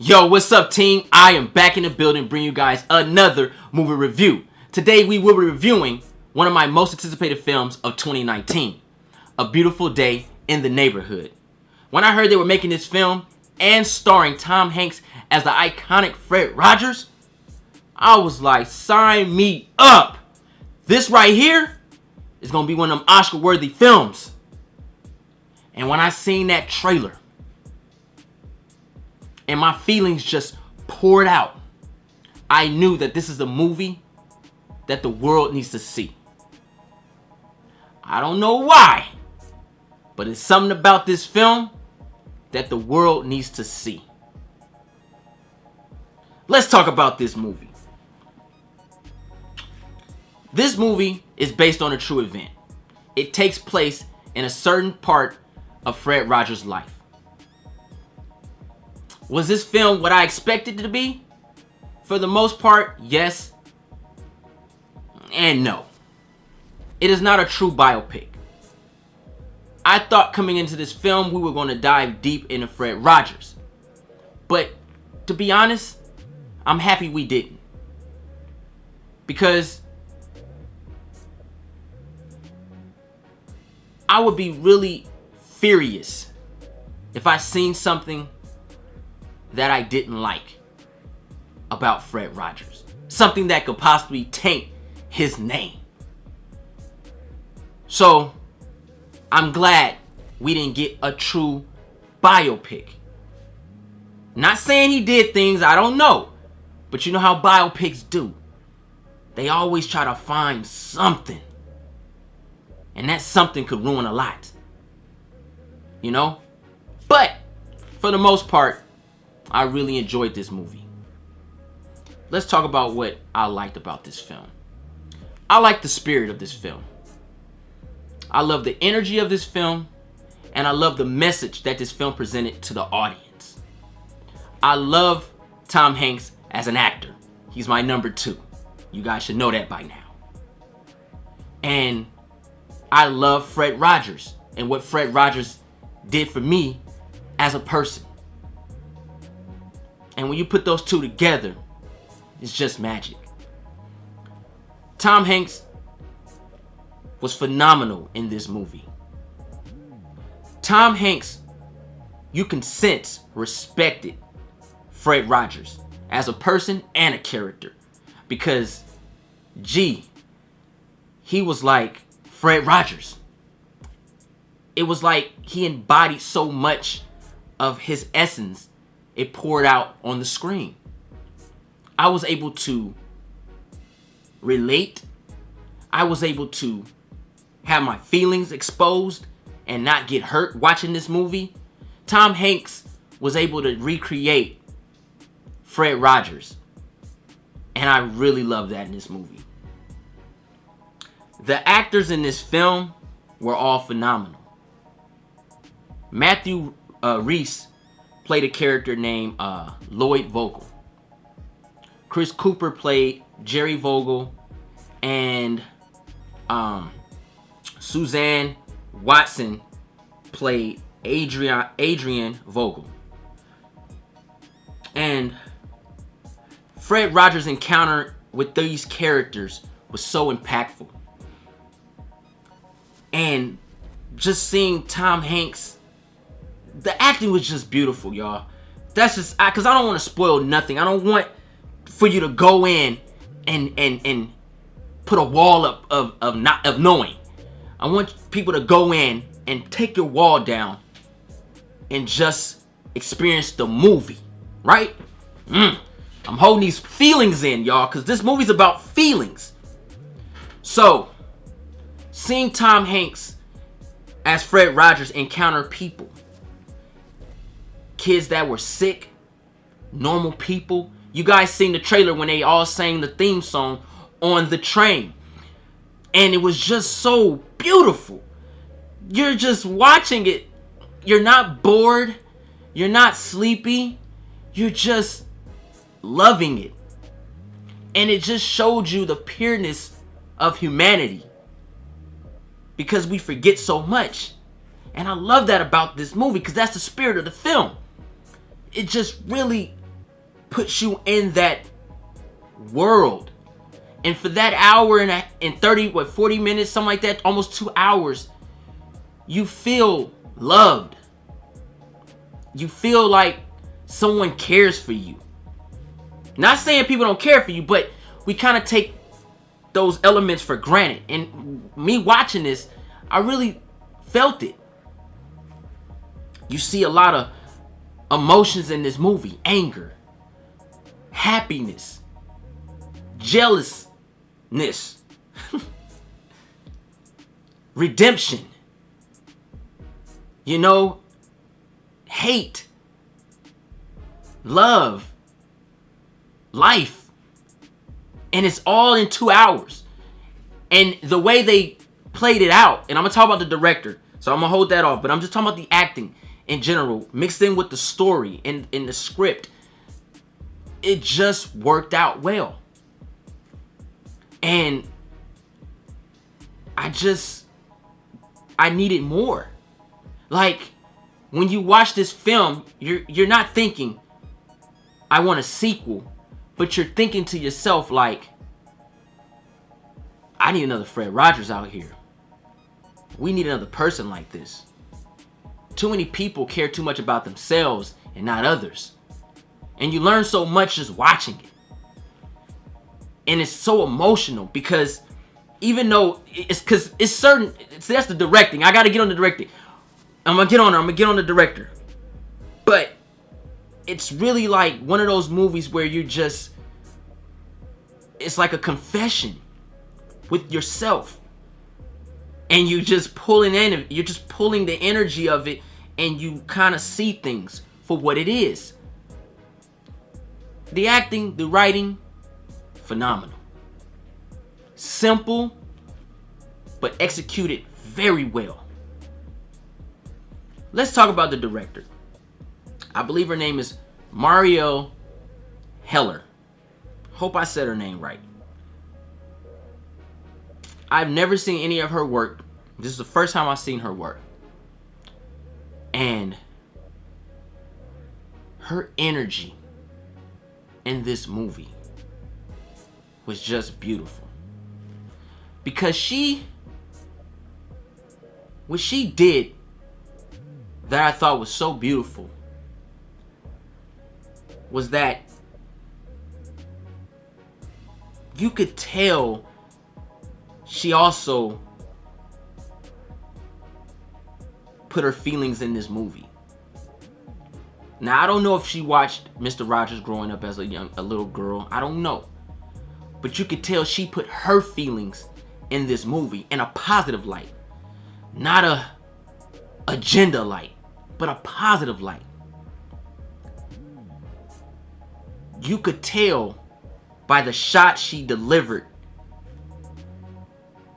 Yo, what's up, team? I am back in the building bringing you guys another movie review. Today we will be reviewing one of my most anticipated films of 2019, A Beautiful Day in the Neighborhood. When I heard they were making this film and starring Tom Hanks as the iconic Fred Rogers, I was like, sign me up. This right here is going to be one of them Oscar-worthy films. And when I seen that trailer, and my feelings just poured out, I knew that this is a movie that the world needs to see. I don't know why, but it's something about this film that the world needs to see. Let's talk about this movie. This movie is based on a true event. It takes place in a certain part of Fred Rogers' life. Was this film what I expected it to be? For the most part, yes and no. It is not a true biopic. I thought coming into this film we were going to dive deep into Fred Rogers. But to be honest, I'm happy we didn't. Because I would be really furious if I seen something that I didn't like about Fred Rogers. Something that could possibly taint his name. So, I'm glad we didn't get a true biopic. Not saying he did things I don't know, but you know how biopics do. They always try to find something. And that something could ruin a lot. You know? But, for the most part, I really enjoyed this movie. Let's talk about what I liked about this film. I like the spirit of this film. I love the energy of this film, and I love the message that this film presented to the audience. I love Tom Hanks as an actor. He's my number 2. You guys should know that by now. And I love Fred Rogers and what Fred Rogers did for me as a person. And when you put those two together, it's just magic. Tom Hanks was phenomenal in this movie. Tom Hanks, you can sense, respected Fred Rogers as a person and a character. Because, he was like Fred Rogers. It was like he embodied so much of his essence. It poured out on the screen. I was able to relate. I was able to have my feelings exposed and not get hurt watching this movie. Tom Hanks was able to recreate Fred Rogers. And I really love that in this movie. The actors in this film were all phenomenal. Matthew Rhys played a character named Lloyd Vogel. Chris Cooper played Jerry Vogel, and Suzanne Watson played Adrian Vogel. And Fred Rogers' encounter with these characters was so impactful. And just seeing Tom Hanks, the acting was just beautiful, y'all. That's just, because I don't want to spoil nothing. I don't want for you to go in and put a wall up of knowing. I want people to go in and take your wall down and just experience the movie, right? I'm holding these feelings in, y'all, because this movie's about feelings. So, seeing Tom Hanks as Fred Rogers encounter people, kids that were sick, normal people. You guys seen the trailer when they all sang the theme song on the train. And it was just so beautiful. You're just watching it. You're not bored. You're not sleepy. You're just loving it. And it just showed you the pureness of humanity. Because we forget so much. And I love that about this movie, because that's the spirit of the film. It just really puts you in that world. And for that hour and 40 minutes, something like that, almost 2 hours, you feel loved. You feel like someone cares for you. Not saying people don't care for you, but we kind of take those elements for granted. And me watching this, I really felt it. You see a lot of emotions in this movie. Anger, happiness, jealousness, redemption, hate, love, life. And it's all in 2 hours. And the way they played it out, and I'm going to talk about the director, so I'm going to hold that off, but I'm just talking about the acting in general, mixed in with the story and in the script. It just worked out well. And I needed more. Like, when you watch this film, you're not thinking, I want a sequel, but you're thinking to yourself, like, I need another Fred Rogers out here. We need another person like this. Too many people care too much about themselves and not others. And you learn so much just watching it. And it's so emotional because even though it's certain, that's the directing. I got to get on the directing. I'm going to get on the director. But it's really like one of those movies where it's like a confession with yourself. And you're just pulling the energy of it, and you kind of see things for what it is. The acting, the writing, phenomenal. Simple, but executed very well. Let's talk about the director. I believe her name is Marielle Heller. Hope I said her name right. I've never seen any of her work. This is the first time I've seen her work. And her energy in this movie was just beautiful. Because what she did that I thought was so beautiful was that you could tell she also put her feelings in this movie. Now, I don't know if she watched Mr. Rogers growing up as a little girl. I don't know. But you could tell she put her feelings in this movie in a positive light. Not a agenda light, but a positive light. You could tell by the shot she delivered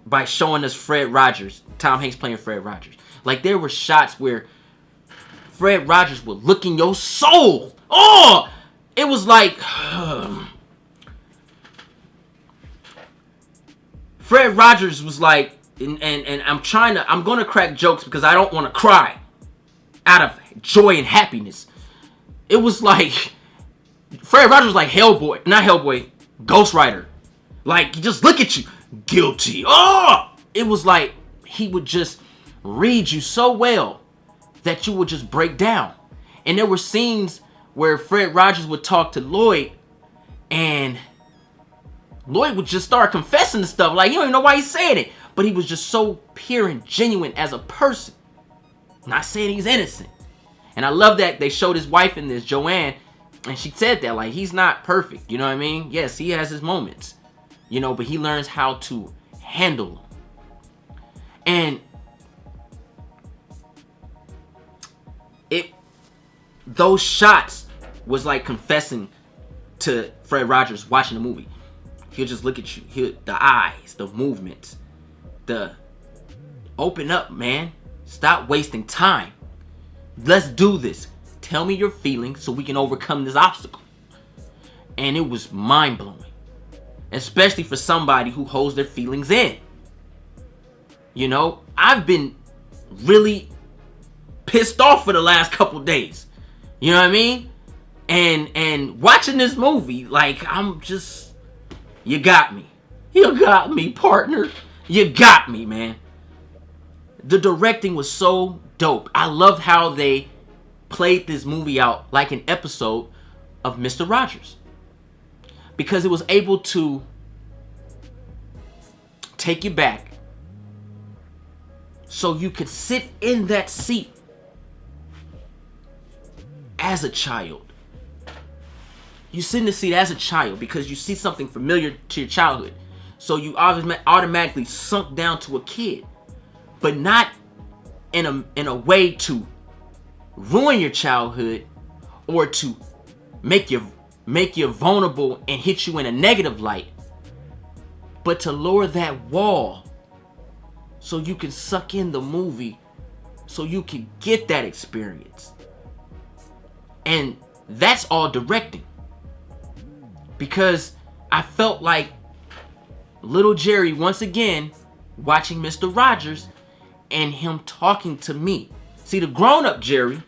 by showing us Fred Rogers, Tom Hanks playing Fred Rogers. Like, there were shots where Fred Rogers would look in your soul. Oh! It was like... Fred Rogers was like... And I'm going to crack jokes because I don't want to cry out of joy and happiness. It was like... Fred Rogers was like Hellboy. Not Hellboy. Ghost Rider. Like, just look at you. Guilty. Oh! It was like he would just read you so well that you would just break down. And there were scenes where Fred Rogers would talk to Lloyd, and Lloyd would just start confessing to stuff. Like, you don't even know why he's saying it. But he was just so pure and genuine as a person. Not saying he's innocent. And I love that they showed his wife in this, Joanne, and she said that, like, he's not perfect. You know what I mean? Yes, he has his moments. But he learns how to handle them. And those shots was like confessing to Fred Rogers watching the movie. He'll just look at you. The eyes, the movements, the open up, man. Stop wasting time. Let's do this. Tell me your feelings so we can overcome this obstacle. And it was mind-blowing. Especially for somebody who holds their feelings in. I've been really pissed off for the last couple days. You know what I mean? And watching this movie, like, I'm just, you got me. You got me, partner. You got me, man. The directing was so dope. I loved how they played this movie out like an episode of Mr. Rogers, because it was able to take you back so you could sit in that seat as a child. You sit in the seat as a child because you see something familiar to your childhood. So you automatically sunk down to a kid, but not in a way to ruin your childhood or to make you vulnerable and hit you in a negative light, but to lower that wall so you can suck in the movie, so you can get that experience. And that's all directing, because I felt like little Jerry once again watching Mr. Rogers and him talking to me. See, the grown-up Jerry,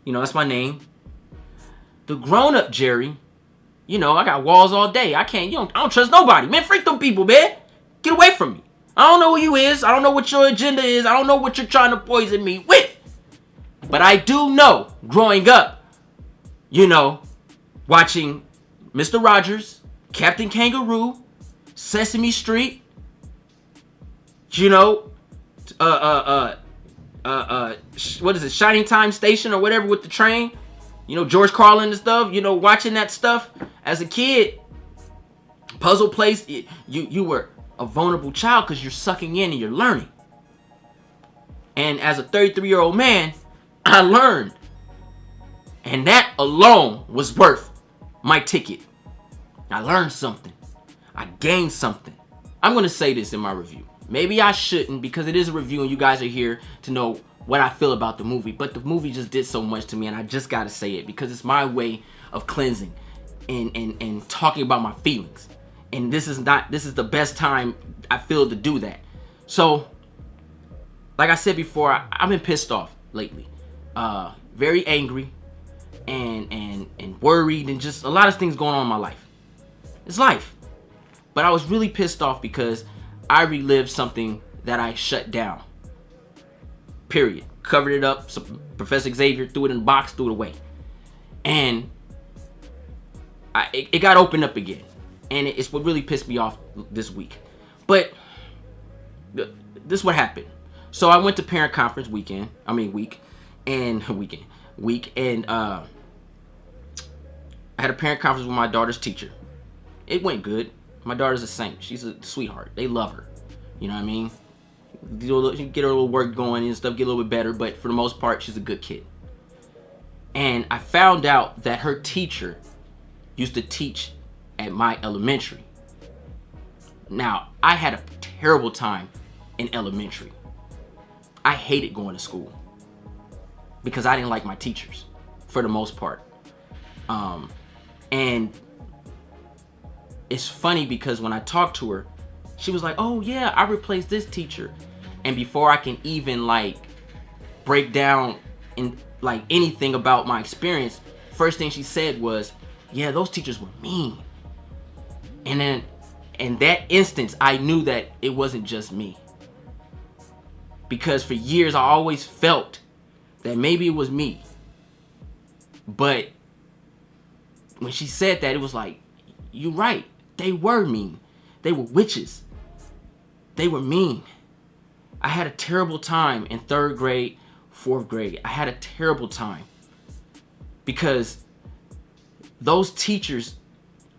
that's my name. The grown-up Jerry, I got walls all day. I don't trust nobody. Man, freak them people, man. Get away from me. I don't know who you is. I don't know what your agenda is. I don't know what you're trying to poison me with. But I do know, growing up, watching Mr. Rogers, Captain Kangaroo, Sesame Street, what is it, Shining Time Station or whatever with the train, George Carlin and stuff, watching that stuff as a kid, puzzle place, you were a vulnerable child because you're sucking in and you're learning. And as a 33-year-old man, I learned. And that alone was worth my ticket. I learned something. I gained something. I'm going to say this in my review. Maybe I shouldn't, because it is a review and you guys are here to know what I feel about the movie. But the movie just did so much to me, and I just got to say it because it's my way of cleansing and talking about my feelings. And this is the best time I feel to do that. So, like I said before, I've been pissed off lately. Very angry and worried, and just a lot of things going on in my life. It's life. But I was really pissed off because I relived something that I shut down. Period. Covered it up. So Professor Xavier threw it in the box, threw it away. And it got opened up again. And it's what really pissed me off this week. But this is what happened. So I went to parent conference week. And I had a parent conference with my daughter's teacher. It went good. My daughter's a saint. She's a sweetheart. They love her. You know what I mean? Get her a little work going and stuff, get a little bit better, but for the most part, she's a good kid. And I found out that her teacher used to teach at my elementary. Now, I had a terrible time in elementary. I hated going to school because I didn't like my teachers for the most part. And it's funny because when I talked to her, she was like, oh yeah, I replaced this teacher. And before I can even break down in anything about my experience, first thing she said was, yeah, those teachers were mean. And then in that instance, I knew that it wasn't just me. Because for years, I always felt that maybe it was me. But when she said that, it was like, you're right. They were mean. They were witches. They were mean. I had a terrible time in 3rd grade, 4th grade. I had a terrible time because those teachers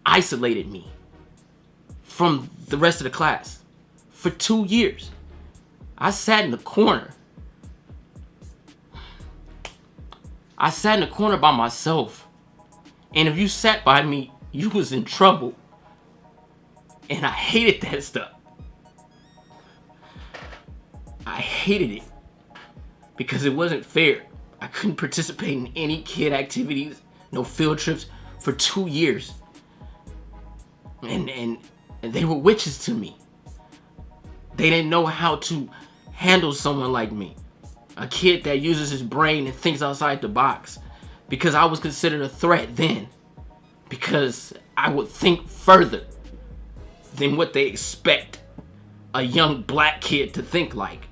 isolated me from the rest of the class for 2 years. I sat in the corner. I sat in the corner by myself. And if you sat by me, you was in trouble. And I hated that stuff. I hated it because it wasn't fair. I couldn't participate in any kid activities, no field trips for 2 years. And they were witches to me. They didn't know how to handle someone like me. A kid that uses his brain and thinks outside the box. because I was considered a threat then, because I would think further than what they expect a young black kid to think like.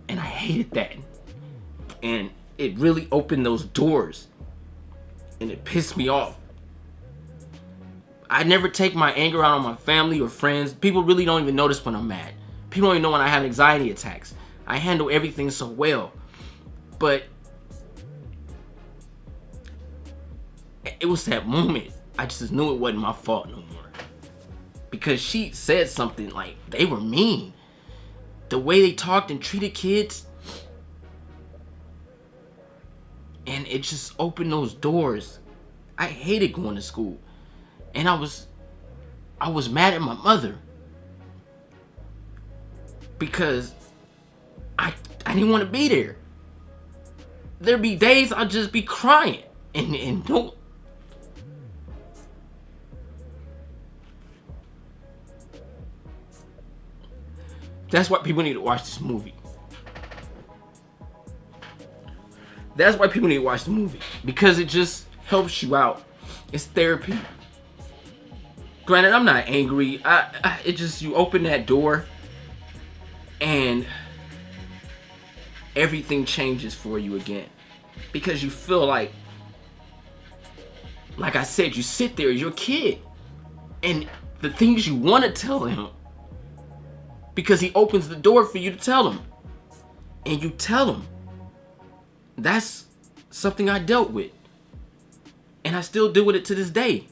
And I hated that. And it really opened those doors. And it pissed me off. I never take my anger out on my family or friends. People really don't even notice when I'm mad. People don't even know when I have anxiety attacks. I handle everything so well. But it was that moment. I just knew it wasn't my fault no more. Because she said something like, they were mean. The way they talked and treated kids. And it just opened those doors. I hated going to school. And I was mad at my mother. Because I didn't want to be there. There'd be days I'd just be crying. And don't. That's why people need to watch this movie. That's why people need to watch the movie. Because it just helps you out. It's therapy. Granted, I'm not angry. It just, you open that door and everything changes for you again. Because you feel like I said, you sit there, you're a kid. And the things you want to tell him, because he opens the door for you to tell him. And you tell him. That's something I dealt with. And I still deal with it to this day.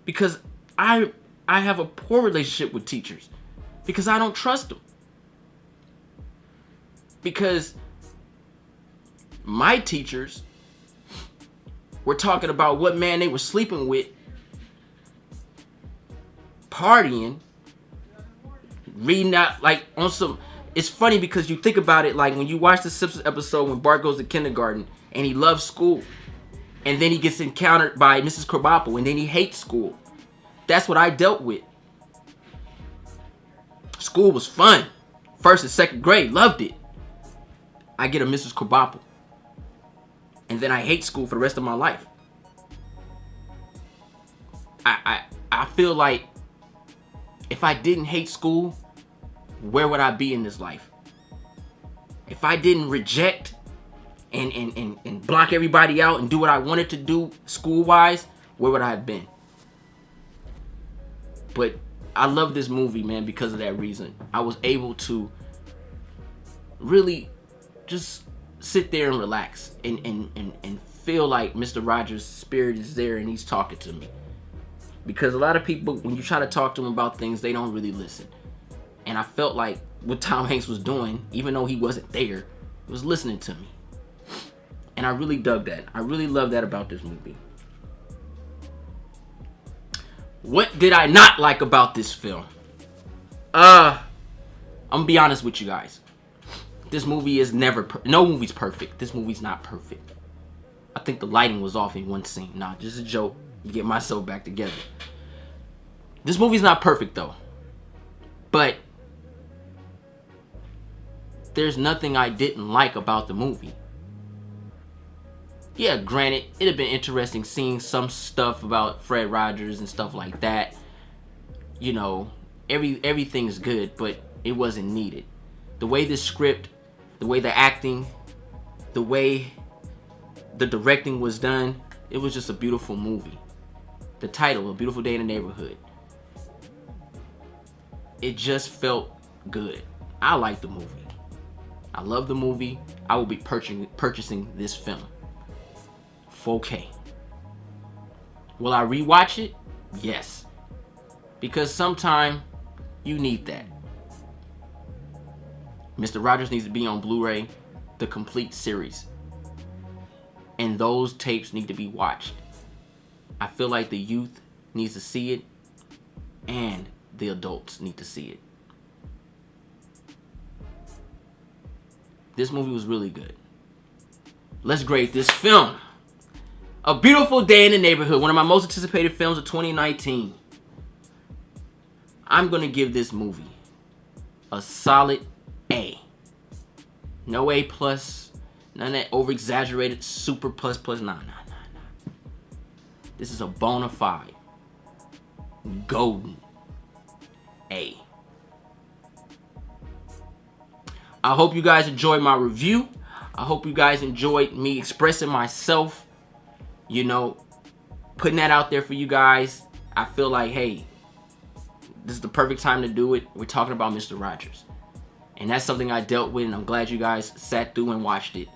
Because I have a poor relationship with teachers. Because I don't trust them. Because my teachers were talking about what man they were sleeping with, partying, reading out like on some. It's funny because you think about it, like when you watch the Simpsons episode when Bart goes to kindergarten and he loves school, and then he gets encountered by Mrs. Krabappel and then he hates school. That's what I dealt with. School was fun. First and second grade, loved it. I get a Mrs. Krabappel. And then I hate school for the rest of my life. I feel like if I didn't hate school, where would I be in this life? If I didn't reject and block everybody out and do what I wanted to do school-wise, where would I have been? But I love this movie, man, because of that reason. I was able to really just sit there and relax and feel like Mr. Rogers' spirit is there and he's talking to me. Because a lot of people, when you try to talk to them about things, they don't really listen. And I felt like what Tom Hanks was doing, even though he wasn't there, he was listening to me. And I really dug that. I really love that about this movie. What did I not like about this film? I'm gonna be honest with you guys. This movie is never, no movie's perfect. This movie's not perfect. I think the lighting was off in one scene. Nah, just a joke. Get myself back together. This movie's not perfect though. But there's nothing I didn't like about the movie. Yeah, granted, it'd have been interesting seeing some stuff about Fred Rogers and stuff like that. You know, everything's good, but it wasn't needed. The way this script, the way the acting, the way the directing was done, it was just a beautiful movie. The title, A Beautiful Day in the Neighborhood. It just felt good. I like the movie. I love the movie. I will be purchasing this film. 4K. Will I rewatch it? Yes. Because sometime you need that. Mr. Rogers needs to be on Blu-ray, the complete series. And those tapes need to be watched. I feel like the youth needs to see it and the adults need to see it. This movie was really good. Let's grade this film. A Beautiful Day in the Neighborhood, one of my most anticipated films of 2019. I'm going to give this movie a solid A. No A+, None of that over-exaggerated super plus. Nah. This is a bona fide golden A. I hope you guys enjoyed my review. I hope you guys enjoyed me expressing myself. You know, putting that out there for you guys. I feel like, hey, this is the perfect time to do it. We're talking about Mr. Rogers. And that's something I dealt with, and I'm glad you guys sat through and watched it.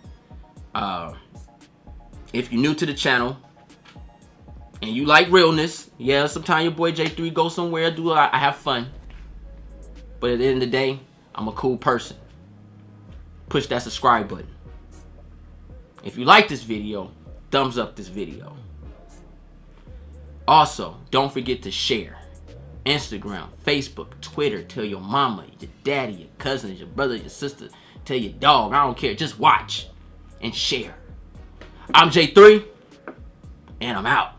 If you're new to the channel and you like realness, yeah, sometimes your boy J3 goes somewhere, I have fun. But at the end of the day, I'm a cool person. Push that subscribe button. If you like this video, thumbs up this video. Also, don't forget to share. Instagram, Facebook, Twitter. Tell your mama, your daddy, your cousins, your brother, your sister. Tell your dog. I don't care. Just watch and share. I'm J3, and I'm out.